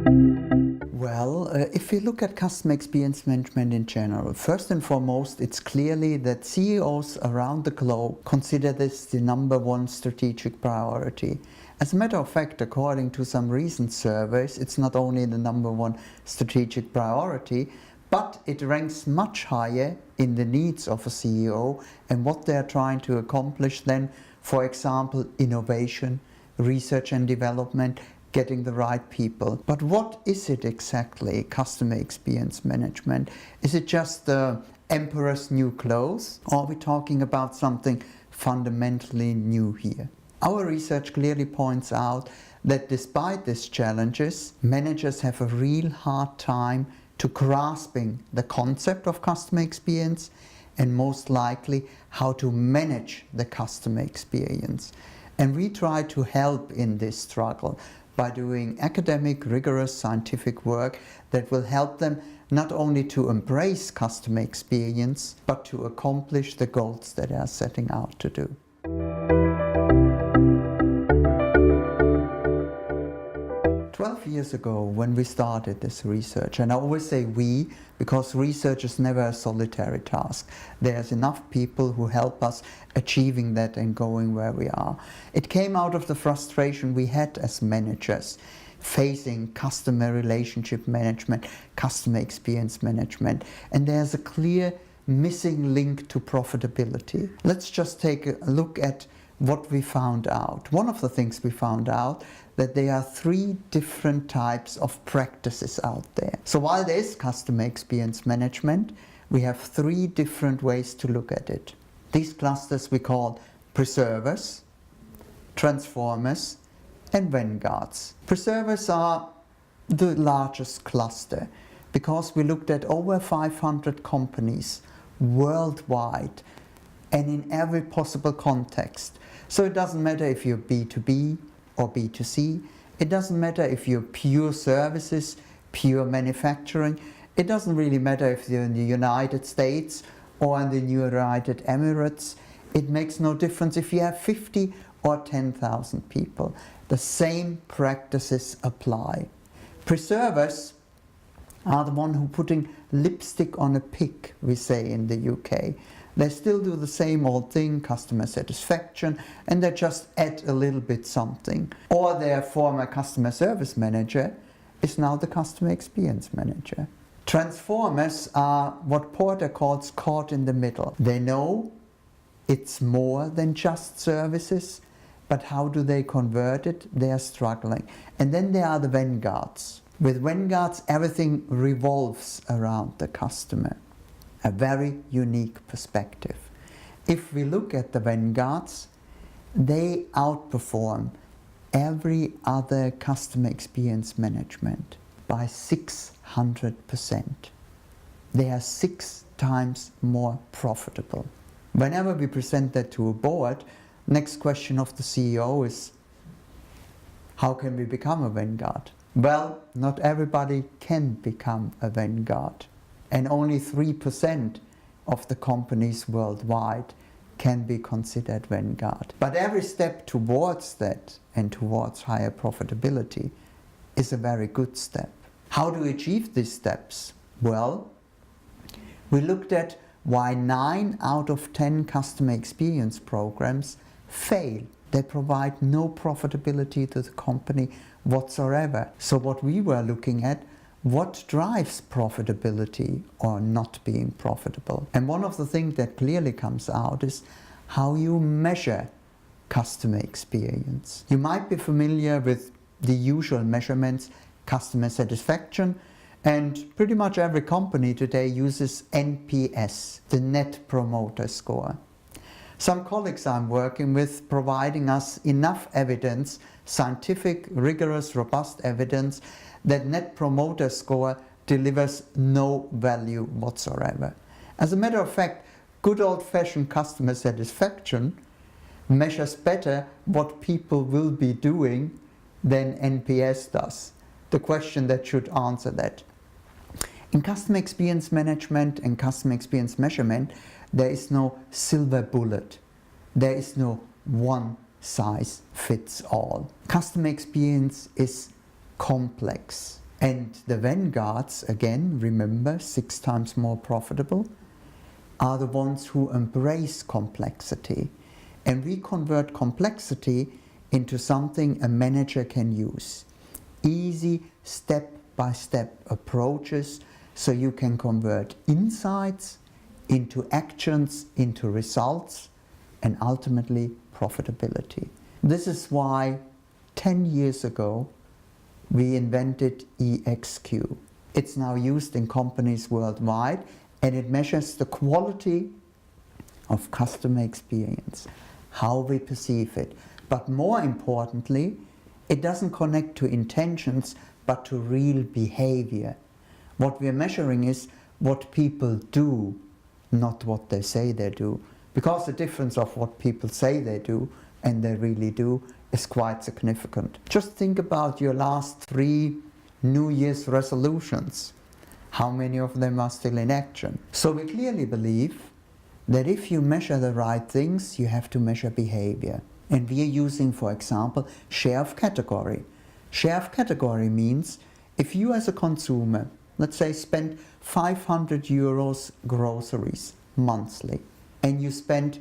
Well, if we look at customer experience management in general, first and foremost, it's clearly that CEOs around the globe consider this the #1 strategic priority. As a matter of fact, according to some recent surveys, it's not only the #1 strategic priority, but it ranks much higher in the needs of a CEO and what they're trying to accomplish than, for example, innovation, research and development, getting the right people. But what is it exactly, customer experience management? Is it just the emperor's new clothes, or are we talking about something fundamentally new here? Our research clearly points out that despite these challenges, managers have a real hard time to grasping the concept of customer experience and most likely how to manage the customer experience. And we try to help in this struggle by doing academic, rigorous scientific work that will help them not only to embrace customer experience, but to accomplish the goals that they are setting out to do. Years ago when we started this research, and I always say we because research is never a solitary task. There's enough people who help us achieving that and going where we are. It came out of the frustration we had as managers facing customer relationship management, customer experience management, and there's a clear missing link to profitability. Let's just take a look at what we found out. One of the things we found out that there are 3 different types of practices out there. So while there is customer experience management, we have 3 different ways to look at it. These clusters we call preservers, transformers, and vanguards. Preservers are the largest cluster because we looked at over 500 companies worldwide and in every possible context. So it doesn't matter if you're B2B or B2C, it doesn't matter if you're pure services, pure manufacturing, it doesn't really matter if you're in the United States or in the United Emirates, it makes no difference if you have 50 or 10,000 people. The same practices apply. Preservers are the one who putting lipstick on a pig, we say in the UK. They still do the same old thing, customer satisfaction, and they just add a little bit something. Or their former customer service manager is now the customer experience manager. Transformers are what Porter calls caught in the middle. They know it's more than just services, but how do they convert it? They are struggling. And then there are the vanguards. With vanguards, everything revolves around the customer. A very unique perspective. If we look at the vanguards, they outperform every other customer experience management by 600%. They are 6 times more profitable. Whenever we present that to a board, next question of the CEO is, how can we become a vanguard? Well, not everybody can become a vanguard. And only 3% of the companies worldwide can be considered vanguard. But every step towards that and towards higher profitability is a very good step. How do we achieve these steps? Well, we looked at why 9 out of 10 customer experience programs fail. They provide no profitability to the company whatsoever. So what we were looking at, what drives profitability or not being profitable? And one of the things that clearly comes out is how you measure customer experience. You might be familiar with the usual measurements, customer satisfaction, and pretty much every company today uses NPS, the Net Promoter Score. Some colleagues I'm working with providing us enough evidence, scientific, rigorous, robust evidence that Net Promoter Score delivers no value whatsoever. As a matter of fact, good old-fashioned customer satisfaction measures better what people will be doing than NPS does. The question that should answer that. In customer experience management and customer experience measurement, there is no silver bullet. There is no one size fits all. Customer experience is complex. And the vanguards, again, remember, 6 times more profitable, are the ones who embrace complexity. And we convert complexity into something a manager can use. Easy, step-by-step approaches, so you can convert insights into actions, into results, and ultimately profitability. This is why 10 years ago we invented EXQ. It's now used in companies worldwide, and it measures the quality of customer experience, how we perceive it. But more importantly, it doesn't connect to intentions, but to real behavior. What we're measuring is what people do, not what they say they do. Because the difference of what people say they do and they really do is quite significant. Just think about your last 3 New Year's resolutions. How many of them are still in action? So we clearly believe that if you measure the right things, you have to measure behavior. And we are using, for example, share of category. Share of category means if you as a consumer, let's say, spend 500 euros groceries monthly, and you spend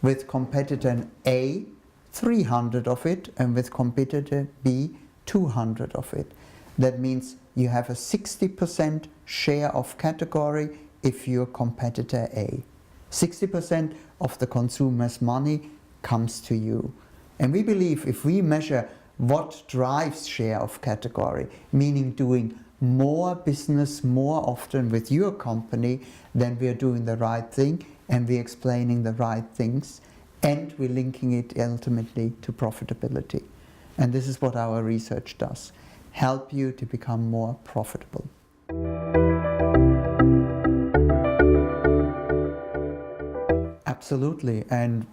with competitor A 300 of it, and with competitor B 200 of it. That means you have a 60% share of category if you're competitor A. 60% of the consumer's money comes to you. And we believe if we measure what drives share of category, meaning doing more business more often with your company, then we are doing the right thing and we're explaining the right things, and we're linking it ultimately to profitability. And this is what our research does, help you to become more profitable. Absolutely, and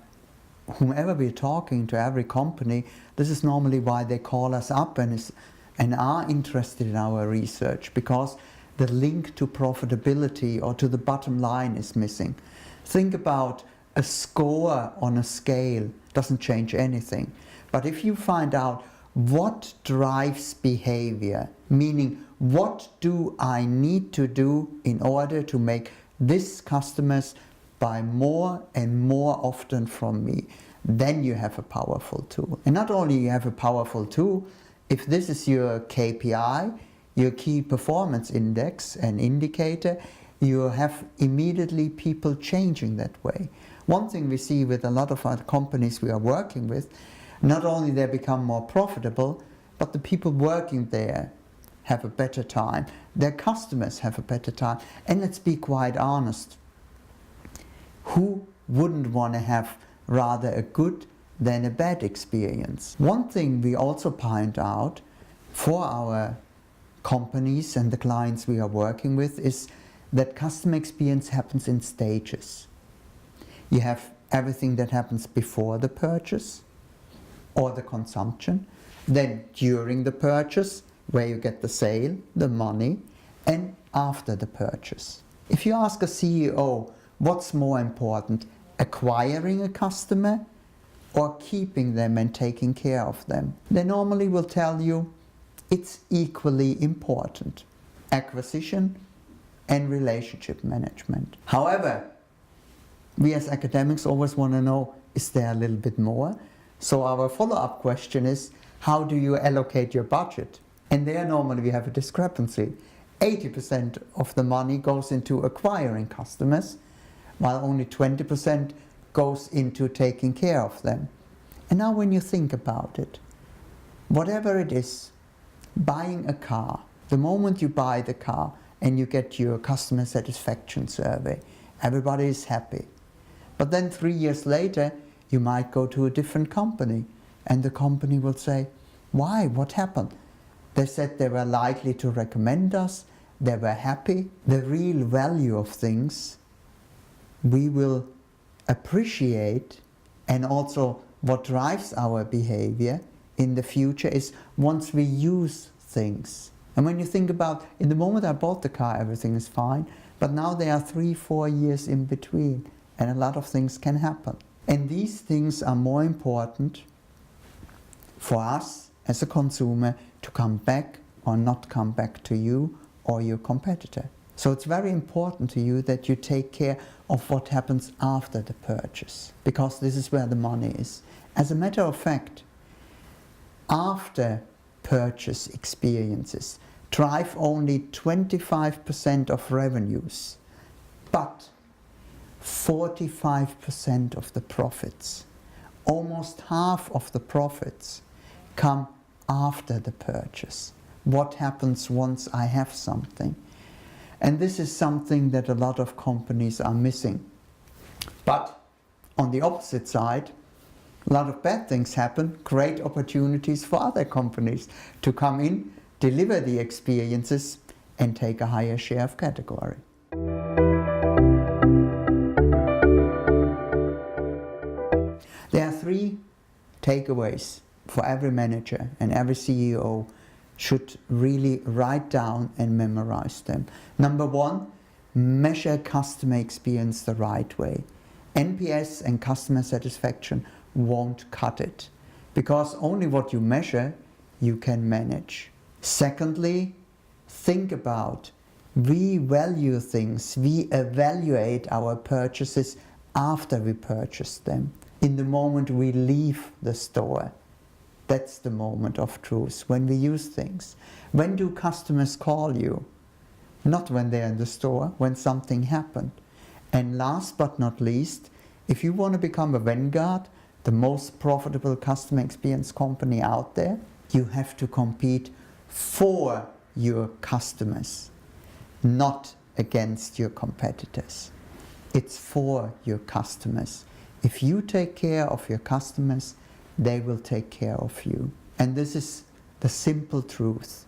whomever we're talking to, every company, this is normally why they call us up and are interested in our research, because the link to profitability or to the bottom line is missing. Think about a score on a scale, doesn't change anything. But if you find out what drives behavior, meaning what do I need to do in order to make this customers buy more and more often from me, then you have a powerful tool. And not only you have a powerful tool, if this is your KPI, your key performance index and indicator, you have immediately people changing that way. One thing we see with a lot of our companies we are working with, not only they become more profitable, but the people working there have a better time. Their customers have a better time. And let's be quite honest, who wouldn't want to have rather a good than a bad experience? One thing we also point out for our companies and the clients we are working with is that customer experience happens in stages. You have everything that happens before the purchase or the consumption, then during the purchase, where you get the sale, the money, and after the purchase. If you ask a CEO, what's more important, acquiring a customer or keeping them and taking care of them? They normally will tell you it's equally important, acquisition and relationship management. However, we as academics always want to know, is there a little bit more? So our follow-up question is, how do you allocate your budget? And there normally we have a discrepancy. 80% of the money goes into acquiring customers, while only 20% goes into taking care of them. And now when you think about it, whatever it is, buying a car, the moment you buy the car and you get your customer satisfaction survey, everybody is happy. But then 3 years later, you might go to a different company and the company will say, why? What happened? They said they were likely to recommend us, they were happy. The real value of things we will appreciate, and also what drives our behavior in the future is once we use things. And when you think about, in the moment I bought the car, everything is fine, but now there are 3-4 years in between, and a lot of things can happen. And these things are more important for us as a consumer to come back or not come back to you or your competitor. So it's very important to you that you take care of what happens after the purchase, because this is where the money is. As a matter of fact, after purchase experiences drive only 25% of revenues, but 45% of the profits. Almost half of the profits come after the purchase. What happens once I have something? And this is something that a lot of companies are missing. But on the opposite side, a lot of bad things happen, great opportunities for other companies to come in, deliver the experiences and take a higher share of category. There are 3 takeaways for every manager, and every CEO should really write down and memorize them. Number 1, measure customer experience the right way. NPS and customer satisfaction won't cut it, because only what you measure you can manage. Secondly, think about, we value things, we evaluate our purchases after we purchase them. In the moment we leave the store, that's the moment of truth, when we use things. When do customers call you? Not when they're in the store, when something happened. And last but not least, if you want to become a Vanguard, the most profitable customer experience company out there, you have to compete for your customers, not against your competitors. It's for your customers. If you take care of your customers, they will take care of you. And this is the simple truth.